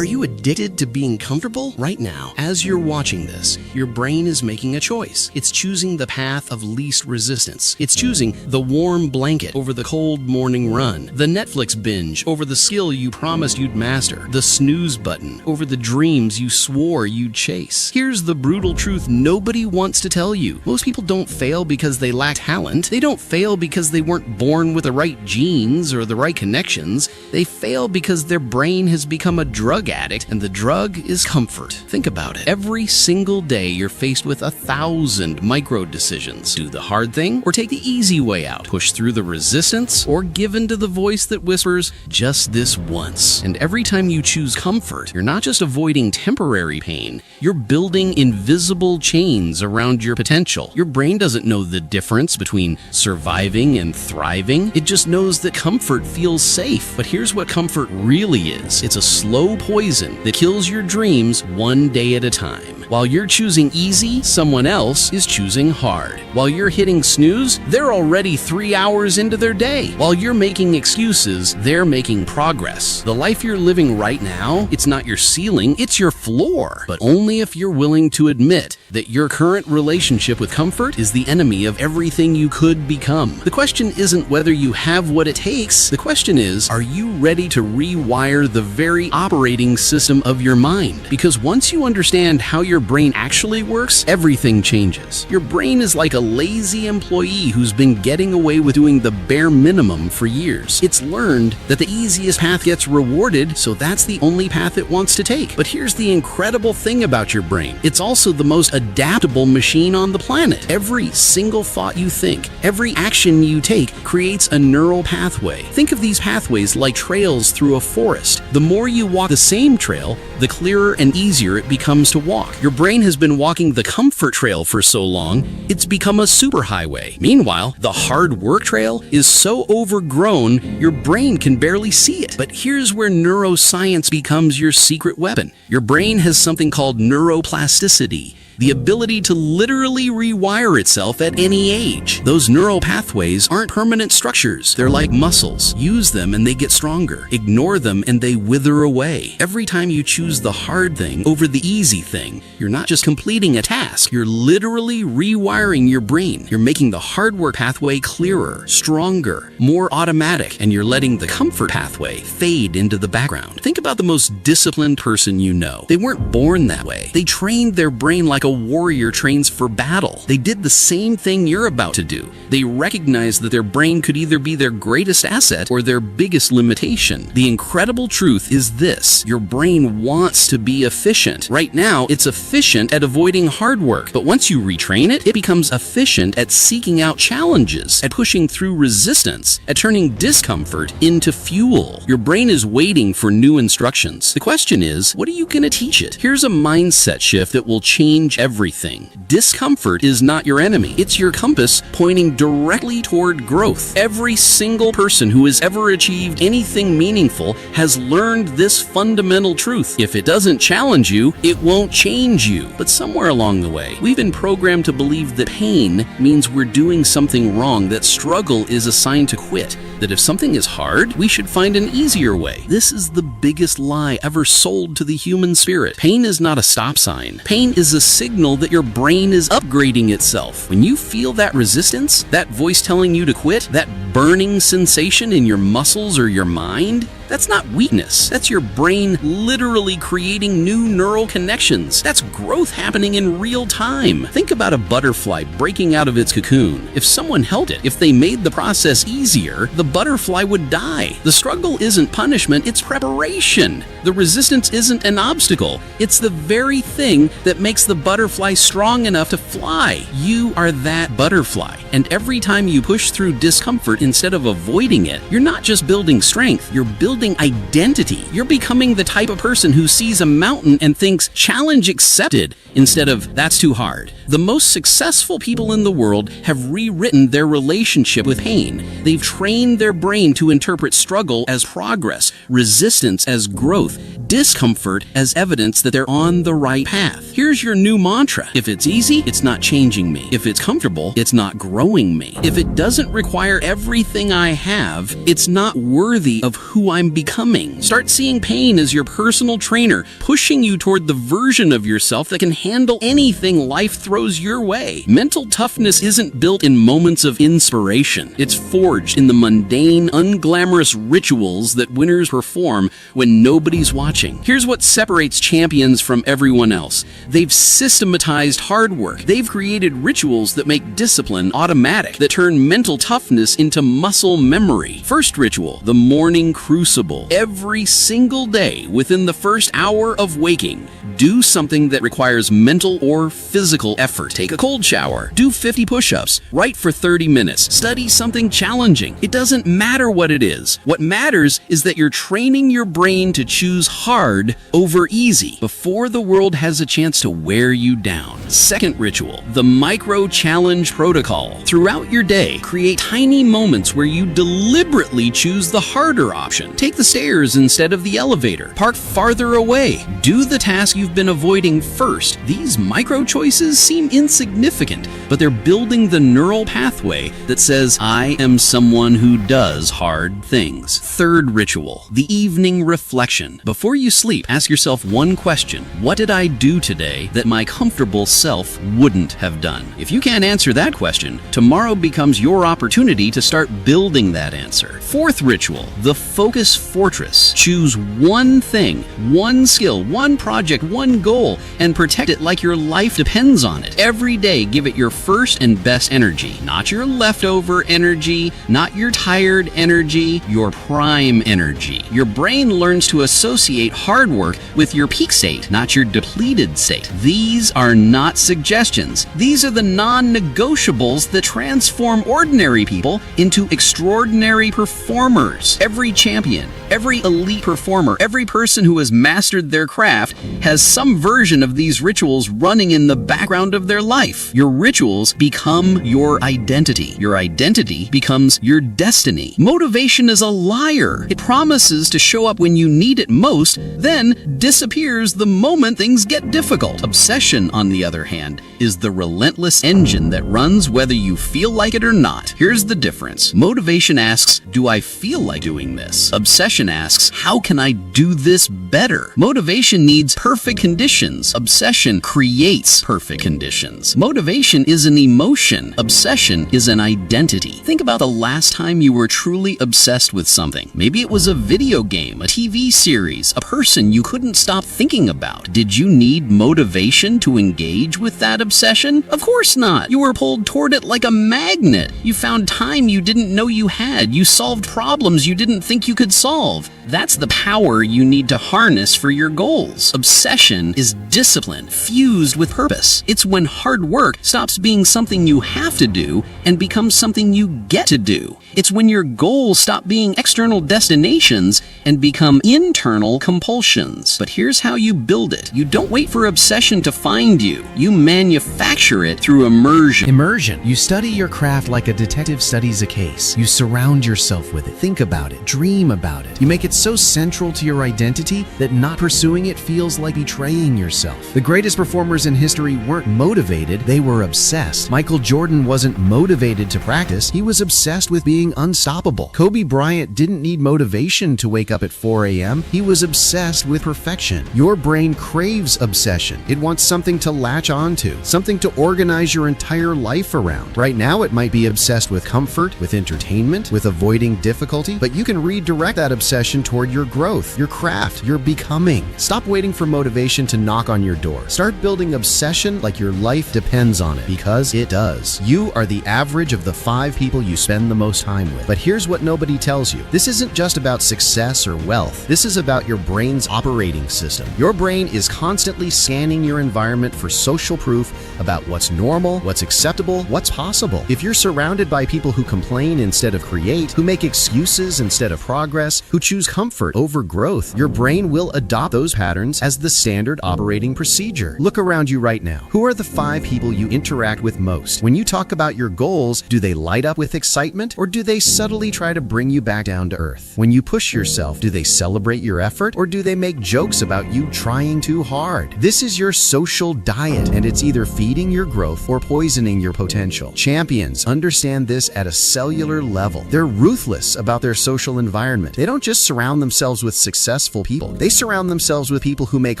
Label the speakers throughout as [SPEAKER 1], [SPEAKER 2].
[SPEAKER 1] Are you addicted to being comfortable? Right now, as you're watching this, your brain is making a choice. It's choosing the path of least resistance. It's choosing the warm blanket over the cold morning run, the Netflix binge over the skill you promised you'd master, the snooze button over the dreams you swore you'd chase. Here's the brutal truth nobody wants to tell you. Most people don't fail because they lack talent. They don't fail because they weren't born with the right genes or the right connections. They fail because their brain has become a drug addict, and the drug is comfort. Think about it. Every single day you're faced with 1,000 micro decisions. Do the hard thing or take the easy way out. Push through the resistance or give in to the voice that whispers, just this once. And every time you choose comfort, you're not just avoiding temporary pain, you're building invisible chains around your potential. Your brain doesn't know the difference between surviving and thriving. It just knows that comfort feels safe. But here's what comfort really is. It's a slow poison that kills your dreams one day at a time. While you're choosing easy, someone else is choosing hard. While you're hitting snooze, they're already 3 hours into their day. While you're making excuses, they're making progress. The life you're living right now, it's not your ceiling, it's your floor. But only if you're willing to admit that your current relationship with comfort is the enemy of everything you could become. The question isn't whether you have what it takes. The question is, are you ready to rewire the very operating system of your mind? Because once you understand how your brain actually works, everything changes. Your brain is like a lazy employee who's been getting away with doing the bare minimum for years. It's learned that the easiest path gets rewarded, so that's the only path it wants to take. But here's the incredible thing about your brain. It's also the most adaptable machine on the planet. Every single thought you think, every action you take creates a neural pathway. Think of these pathways like trails through a forest. The more you walk the same trail, the clearer and easier it becomes to walk. Your brain has been walking the comfort trail for so long, it's become a superhighway. Meanwhile, the hard work trail is so overgrown, your brain can barely see it. But here's where neuroscience becomes your secret weapon. Your brain has something called neuroplasticity, the ability to literally rewire itself at any age. Those neural pathways aren't permanent structures. They're like muscles. Use them and they get stronger. Ignore them and they wither away. Every time you choose the hard thing over the easy thing, you're not just completing a task, you're literally rewiring your brain. You're making the hard work pathway clearer, stronger, more automatic, and you're letting the comfort pathway fade into the background. Think about the most disciplined person you know. They weren't born that way. They trained their brain like a warrior trains for battle. They did the same thing you're about to do. They recognized that their brain could either be their greatest asset or their biggest limitation. The incredible truth is this: your brain wants to be efficient. Right now, it's efficient at avoiding hard work, but once you retrain it, it becomes efficient at seeking out challenges, at pushing through resistance, at turning discomfort into fuel. Your brain is waiting for new instructions. The question is, what are you going to teach it? Here's a mindset shift that will change everything. Discomfort is not your enemy. It's your compass pointing directly toward growth. Every single person who has ever achieved anything meaningful has learned this fundamental truth. If it doesn't challenge you, it won't change you. But somewhere along the way, we've been programmed to believe that pain means we're doing something wrong, that struggle is a sign to quit, that if something is hard, we should find an easier way. This is the biggest lie ever sold to the human spirit. Pain is not a stop sign. Pain is a signal that your brain is upgrading itself. When you feel that resistance, that voice telling you to quit, that burning sensation in your muscles or your mind, that's not weakness. That's your brain literally creating new neural connections. That's growth happening in real time. Think about a butterfly breaking out of its cocoon. If someone held it, if they made the process easier, the butterfly would die. The struggle isn't punishment, it's preparation. The resistance isn't an obstacle. It's the very thing that makes the butterfly strong enough to fly. You are that butterfly. And every time you push through discomfort instead of avoiding it, you're not just building strength, you're building identity. You're becoming the type of person who sees a mountain and thinks, challenge accepted, instead of, that's too hard. The most successful people in the world have rewritten their relationship with pain. They've trained their brain to interpret struggle as progress, resistance as growth, discomfort as evidence that they're on the right path. Here's your new mantra. If it's easy, it's not changing me. If it's comfortable, it's not growing me. If it doesn't require everything I have, it's not worthy of who I'm from becoming. Start seeing pain as your personal trainer, pushing you toward the version of yourself that can handle anything life throws your way. Mental toughness isn't built in moments of inspiration. It's forged in the mundane, unglamorous rituals that winners perform when nobody's watching. Here's what separates champions from everyone else. They've systematized hard work. They've created rituals that make discipline automatic, that turn mental toughness into muscle memory. First ritual, the morning crucible. Every single day, within the first hour of waking, do something that requires mental or physical effort. Take a cold shower. Do 50 push-ups. Write for 30 minutes. Study something challenging. It doesn't matter what it is. What matters is that you're training your brain to choose hard over easy before the world has a chance to wear you down. Second ritual, the micro-challenge protocol. Throughout your day, create tiny moments where you deliberately choose the harder option. Take the stairs instead of the elevator. Park farther away. Do the task you've been avoiding first. These micro choices seem insignificant, but they're building the neural pathway that says, I am someone who does hard things. Third ritual, the evening reflection. Before you sleep, ask yourself one question. What did I do today that my comfortable self wouldn't have done? If you can't answer that question, tomorrow becomes your opportunity to start building that answer. Fourth ritual, the focus fortress. Choose one thing, one skill, one project, one goal, and protect it like your life depends on it. Every day, give it your first and best energy. Not your leftover energy, not your tired energy, your prime energy. Your brain learns to associate hard work with your peak state, not your depleted state. These are not suggestions. These are the non-negotiables that transform ordinary people into extraordinary performers. Every champion, every elite performer, every person who has mastered their craft has some version of these rituals running in the background of their life. Your rituals become your identity. Your identity becomes your destiny. Motivation is a liar. It promises to show up when you need it most, then disappears the moment things get difficult. Obsession, on the other hand, is the relentless engine that runs whether you feel like it or not. Here's the difference. Motivation asks, do I feel like doing this? Obsession asks, how can I do this better? Motivation needs perfect conditions. Obsession creates perfect conditions. Motivation is an emotion. Obsession is an identity. Think about the last time you were truly obsessed with something. Maybe it was a video game, a TV series, a person you couldn't stop thinking about. Did you need motivation to engage with that obsession? Of course not. You were pulled toward it like a magnet. You found time you didn't know you had. You solved problems you didn't think you could solve. That's the power you need to harness for your goals. Obsession is discipline fused with purpose. It's when hard work stops being something you have to do and becomes something you get to do. It's when your goals stop being external destinations and become internal compulsions. But here's how you build it. You don't wait for obsession to find you. You manufacture it through immersion.
[SPEAKER 2] Immersion. You study your craft like a detective studies a case. You surround yourself with it. Think about it. Dream about it. You make it so central to your identity that not pursuing it feels like betraying yourself. The greatest performers in history weren't motivated, they were obsessed. Michael Jordan wasn't motivated to practice, he was obsessed with being unstoppable. Kobe Bryant didn't need motivation to wake up at 4 a.m., he was obsessed with perfection. Your brain craves obsession. It wants something to latch onto, something to organize your entire life around. Right now it might be obsessed with comfort, with entertainment, with avoiding difficulty, but you can redirect that obsession toward your growth, your craft, your becoming. Stop waiting for motivation to knock on your door. Start building obsession like your life depends on it, because it does. You are the average of the 5 people you spend the most time with. But here's what nobody tells you. This isn't just about success or wealth. This is about your brain's operating system. Your brain is constantly scanning your environment for social proof about what's normal, what's acceptable, what's possible. If you're surrounded by people who complain instead of create, who make excuses instead of progress, who choose comfort over growth, your brain will adopt those patterns as the standard operating procedure. Look around you right now. Who are the 5 people you interact with most? When you talk about your goals, do they light up with excitement or do do they subtly try to bring you back down to earth? When you push yourself, do they celebrate your effort, or do they make jokes about you trying too hard? This is your social diet, and it's either feeding your growth or poisoning your potential. Champions understand this at a cellular level. They're ruthless about their social environment. They don't just surround themselves with successful people. They surround themselves with people who make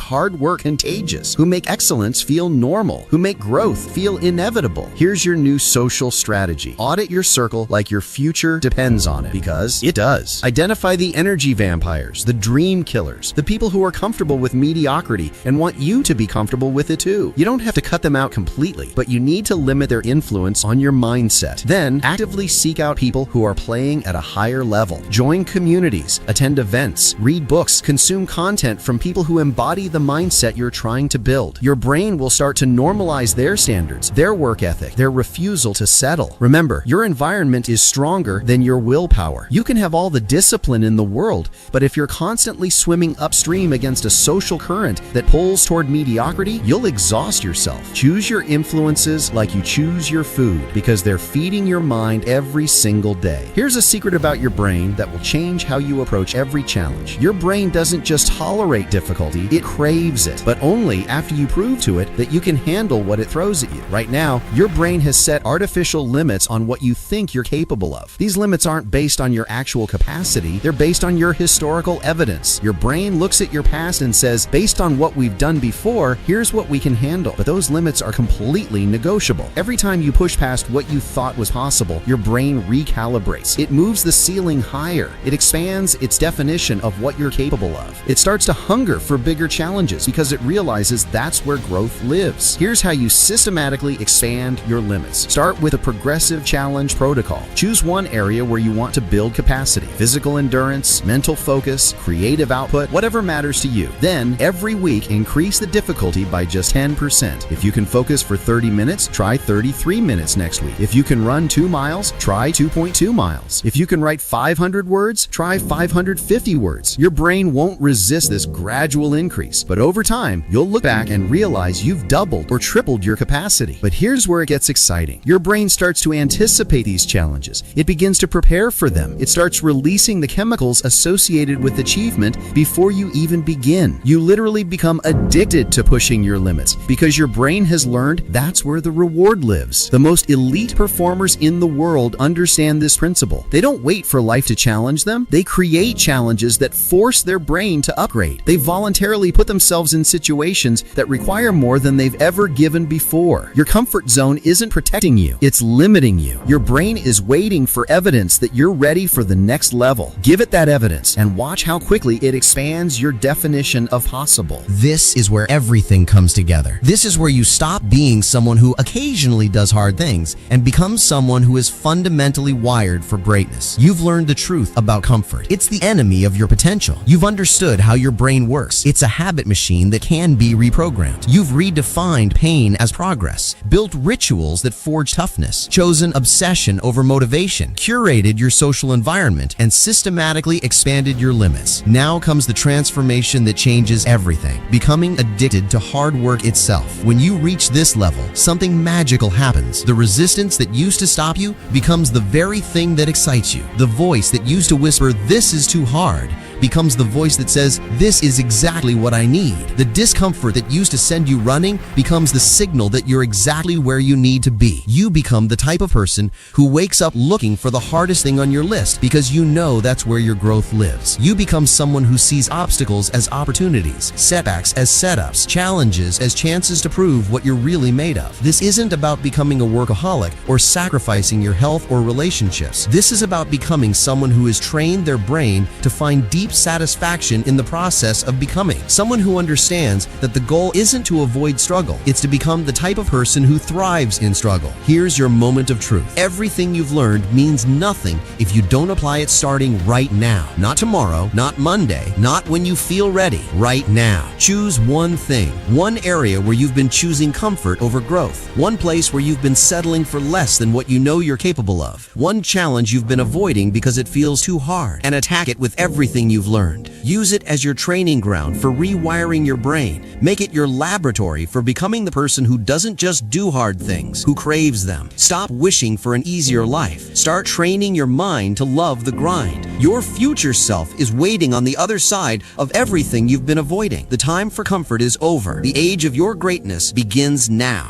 [SPEAKER 2] hard work contagious, who make excellence feel normal, who make growth feel inevitable. Here's your new social strategy. Audit your circle like your future depends on it, because it does. Identify the energy vampires, the dream killers, the people who are comfortable with mediocrity and want you to be comfortable with it too. You don't have to cut them out completely, but you need to limit their influence on your mindset. Then, actively seek out people who are playing at a higher level. Join communities, attend events, read books, consume content from people who embody the mindset you're trying to build. Your brain will start to normalize their standards, their work ethic, their refusal to settle. Remember, your environment is stronger than your willpower. You can have all the discipline in the world, but if you're constantly swimming upstream against a social current that pulls toward mediocrity, you'll exhaust yourself. Choose your influences like you choose your food, because they're feeding your mind every single day. Here's a secret about your brain that will change how you approach every challenge. Your brain doesn't just tolerate difficulty, it craves it, but only after you prove to it that you can handle what it throws at you. Right now, your brain has set artificial limits on what you think you're capable of. These limits aren't based on your actual capacity, they're based on your historical evidence. Your brain looks at your past and says, based on what we've done before, here's what we can handle. But those limits are completely negotiable. Every time you push past what you thought was possible, your brain recalibrates. It moves the ceiling higher. It expands its definition of what you're capable of. It starts to hunger for bigger challenges because it realizes that's where growth lives. Here's how you systematically expand your limits. Start with a progressive challenge protocol. Choose one area where you want to build capacity, physical endurance, mental focus, creative output, whatever matters to you. Then, every week, increase the difficulty by just 10%. If you can focus for 30 minutes, try 33 minutes next week. If you can run 2 miles, try 2.2 miles. If you can write 500 words, try 550 words. Your brain won't resist this gradual increase, but over time, you'll look back and realize you've doubled or tripled your capacity. But here's where it gets exciting. Your brain starts to anticipate these challenges. It begins to prepare for them. It starts releasing the chemicals associated with achievement before you even begin. You literally become addicted to pushing your limits because your brain has learned that's where the reward lives. The most elite performers in the world understand this principle. They don't wait for life to challenge them. They create challenges that force their brain to upgrade. They voluntarily put themselves in situations that require more than they've ever given before. Your comfort zone isn't protecting you, it's limiting you. Your brain is waiting for evidence that you're ready for the next level. Give it that evidence and watch how quickly it expands your definition of possible.
[SPEAKER 3] This is where everything comes together. This is where you stop being someone who occasionally does hard things and becomes someone who is fundamentally wired for greatness. You've learned the truth about comfort. It's the enemy of your potential. You've understood how your brain works. It's a habit machine that can be reprogrammed. You've redefined pain as progress, built rituals that forge toughness, chosen obsession over motivation, curated your social environment, and systematically expanded your limits. Now comes the transformation that changes everything, becoming addicted to hard work itself. When you reach this level, something magical happens. The resistance that used to stop you becomes the very thing that excites you. The voice that used to whisper, "This is too hard," becomes the voice that says, "This is exactly what I need." The discomfort that used to send you running becomes the signal that you're exactly where you need to be. You become the type of person who wakes up looking for the hardest thing on your list because you know that's where your growth lives. You become someone who sees obstacles as opportunities, setbacks as setups, challenges as chances to prove what you're really made of. This isn't about becoming a workaholic or sacrificing your health or relationships. This is about becoming someone who has trained their brain to find deep satisfaction in the process of becoming. Someone who understands that the goal isn't to avoid struggle, it's to become the type of person who thrives in struggle. Here's your moment of truth. Everything you've learned means nothing if you don't apply it starting right now. Not tomorrow, not Monday, not when you feel ready. Right now. Choose one thing, one area where you've been choosing comfort over growth, one place where you've been settling for less than what you know you're capable of, one challenge you've been avoiding because it feels too hard, and attack it with everything you you've learned. Use it as your training ground for rewiring your brain. Make it your laboratory for becoming the person who doesn't just do hard things, who craves them. Stop wishing for an easier life. Start training your mind to love the grind. Your future self is waiting on the other side of everything you've been avoiding. The time for comfort is over. The age of your greatness begins now.